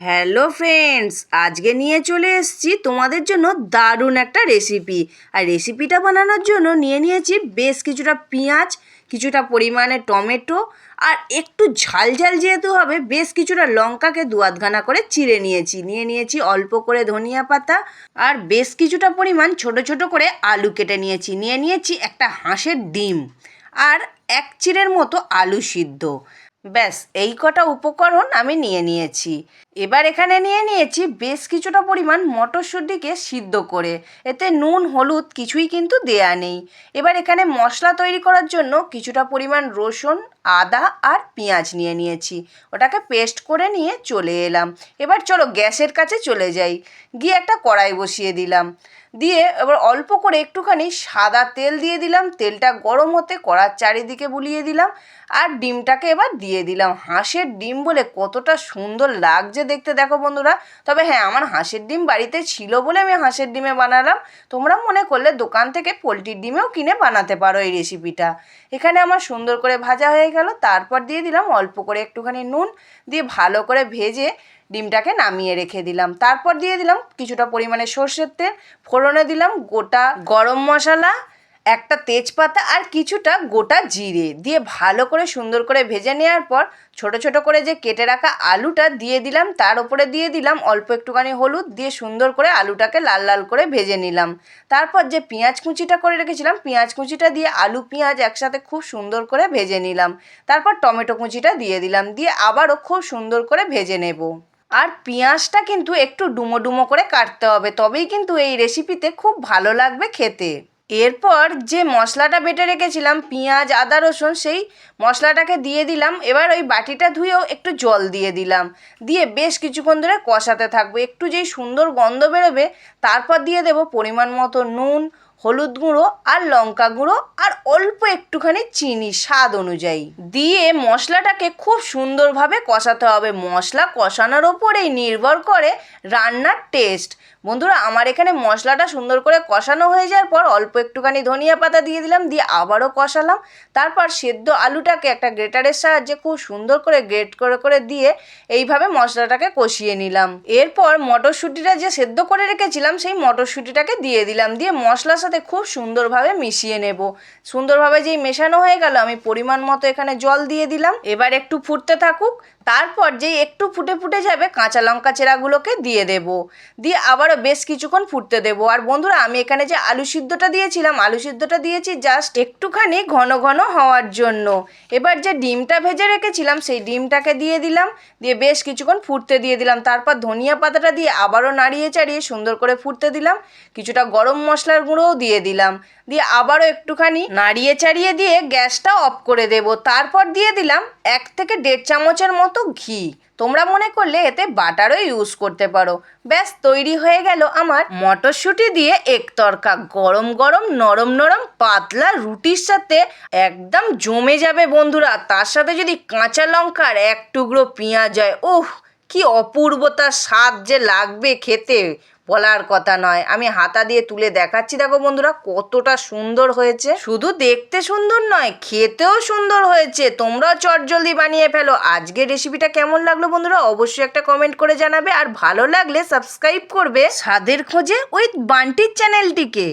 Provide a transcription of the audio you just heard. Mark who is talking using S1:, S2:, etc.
S1: Hello friends, আজকে নিয়ে চলে এসেছি তোমাদের জন্য দারুণ একটা রেসিপি। আর রেসিপিটা বানানোর জন্য নিয়েছি বেশ কিছুটা পেঁয়াজ, কিছুটা পরিমাণে টমেটো, আর একটু ঝাল ঝাল যেহেতু হবে বেশ কিছুটা লঙ্কাকে দু আধখানা করে চিড়ে নিয়েছি অল্প করে ধনিয়া পাতা, আর বেশ কিছুটা পরিমাণ ছোট ছোট করে আলু কেটে নিয়েছি একটা হাঁসের ডিম, আর এক চিড়ের মতো আলু সিদ্ধ। ব্যাস এই কটা উপকরণ আমি নিয়েছি। এবার এখানে নিয়েছি বেশ কিছুটা পরিমাণ মটরশুঁটিকে সিদ্ধ করে, এতে নুন হলুদ কিছুই কিন্তু দেয়া নেই। এবার এখানে মশলা তৈরি করার জন্য কিছুটা পরিমাণ রসুন, আদা আর পেঁয়াজ নিয়েছি, ওটাকে পেস্ট করে নিয়ে চলে এলাম। এবার চলো গ্যাসের কাছে চলে যাই, গিয়ে একটা কড়াই বসিয়ে দিলাম, দিয়ে এবার অল্প করে একটুখানি সাদা তেল দিয়ে দিলাম। তেলটা গরম হতে কড়ার চারিদিকে বুলিয়ে দিলাম, আর ডিমটাকে এবার দিয়ে দিলাম। হাঁসের ডিম বলে কতটা সুন্দর লাগছে দেখতে, দেখো বন্ধুরা। তবে হ্যাঁ, আমার হাঁসের ডিম বাড়িতে ছিল বলে আমি হাঁসের ডিমে বানালাম। তোমরা মনে করলে দোকান থেকে পোলট্রির ডিমেও কিনে বানাতে পারো এই রেসিপিটা। এখানে আমার সুন্দর করে ভাজা হয়ে গেল, তারপর দিয়ে দিলাম অল্প করে একটুখানি নুন, দিয়ে ভালো করে ভেজে ডিমটাকে নামিয়ে রেখে দিলাম। তারপর দিয়ে দিলাম কিছুটা পরিমাণে সর্ষের তেল, ফোড়নে দিলাম গোটা গরম মশলা, একটা তেজপাতা আর কিছুটা গোটা জিরে দিয়ে ভালো করে সুন্দর করে ভেজে নেওয়ার পর ছোট ছোট করে যে কেটে রাখা আলুটা দিয়ে দিলাম। তার উপরে দিয়ে দিলাম অল্প একটুখানি হলুদ, দিয়ে সুন্দর করে আলুটাকে লাল লাল করে ভেজে নিলাম। তারপর যে পেঁয়াজ কুচিটা করে রেখেছিলাম, পেঁয়াজ কুচিটা দিয়ে আলু পেঁয়াজ একসাথে খুব সুন্দর করে ভেজে নিলাম। তারপর টমেটো কুচিটা দিয়ে দিলাম, দিয়ে আবারও খুব সুন্দর করে ভেজে নেব। আর পেঁয়াজটা কিন্তু একটু ডুমো ডুমো করে কাটতে হবে, তবেই কিন্তু এই রেসিপিতে খুব ভালো লাগবে খেতে। এরপর যে মশলাটা বেটে রেখেছিলাম পেঁয়াজ আদা রসুন, সেই মশলাটাকে দিয়ে দিলাম। এবার ওই বাটিটা ধুয়েও একটু জল দিয়ে দিলাম, দিয়ে বেশ কিছুক্ষণ ধরে কষাতে থাকবো। একটু যেই সুন্দর গন্ধ বেরোবে তারপর দিয়ে দেব পরিমাণ মতো নুন, হলুদ গুঁড়ো আর লঙ্কা গুঁড়ো, আর অল্প একটুখানি চিনি স্বাদ অনুযায়ী দিয়ে মশলাটাকে খুব সুন্দরভাবে কষাতে হবে। মশলা কষানোর ওপরেই নির্ভর করে রান্নার টেস্ট। বন্ধুরা, আমার এখানে মশলাটা সুন্দর করে কষানো হয়ে যাওয়ার পর অল্প একটুখানি ধনিয়া পাতা দিয়ে দিলাম, দিয়ে আবারও কষালাম। তারপর সেদ্ধ আলুটাকে একটা গ্রেটারের সাহায্যে খুব সুন্দর করে গ্রেট করে করে দিয়ে এইভাবে মশলাটাকে কষিয়ে নিলাম। এরপর মটরশুঁটিটা যে সেদ্ধ করে রেখেছিলাম সেই মটরশুঁটিটাকে দিয়ে দিলাম, দিয়ে মশলার সাথে খুব সুন্দরভাবে মিশিয়ে নেব। সুন্দরভাবে যেই মেশানো হয়ে গেল, আমি পরিমাণ মতো এখানে জল দিয়ে দিলাম। এবার একটু ফুটতে থাকুক, তারপর যেই একটু ফুটে ফুটে যাবে কাঁচা লঙ্কা চেরাগুলোকে দিয়ে দেব, দিয়ে আবারও বেশ কিছুক্ষণ ফুটতে দেবো। আর বন্ধুরা, আমি এখানে যে আলু সিদ্ধটা দিয়েছিলাম, আলু সিদ্ধটা দিয়েছি জাস্ট একটুখানি ঘন ঘন হওয়ার জন্য। এবার যে ডিমটা ভেজে রেখেছিলাম সেই ডিমটাকে দিয়ে দিলাম, দিয়ে বেশ কিছুক্ষণ ফুটতে দিয়ে দিলাম। তারপর ধনিয়া পাতাটা দিয়ে আবারও নাড়িয়ে চাড়িয়ে সুন্দর করে ফুটতে দিলাম। কিছুটা গরম মশলার গুঁড়োও দিয়ে দিলাম, দিয়ে আবারও একটুখানি নাড়িয়ে চাড়িয়ে দিয়ে গ্যাসটা অফ করে দেব। তারপর দিয়ে দিলাম 1 থেকে 1.5 চামচের মতো ঘি। তোমরা মনে করলে এতে বাটারও ইউজ করতে পারো। ব্যাস তৈরি হয়ে গেল আমার মটরশুঁটি দিয়ে এক তরকা। গরম গরম নরম নরম পাতলা রুটির সাথে একদম জমে যাবে বন্ধুরা। তার সাথে যদি কাঁচা লঙ্কার এক টুকরো পেঁয়াজ হয়, ওহ কি অপূর্বতা স্বাদ যে লাগবে খেতে, বলার কথা নয়। আমি হাতা দিয়ে তুলে দেখাচ্ছি, দেখো বন্ধুরা কতটা সুন্দর হয়েছে। শুধু দেখতে সুন্দর নয়, খেতেও সুন্দর হয়েছে। তোমরাও চটজলদি বানিয়ে ফেলো। আজকের রেসিপিটা কেমন লাগলো বন্ধুরা অবশ্যই একটা কমেন্ট করে জানাবে, আর ভালো লাগলে সাবস্ক্রাইব করবে স্বাদের খোঁজে উইথ বান্টির চ্যানেলটিকে।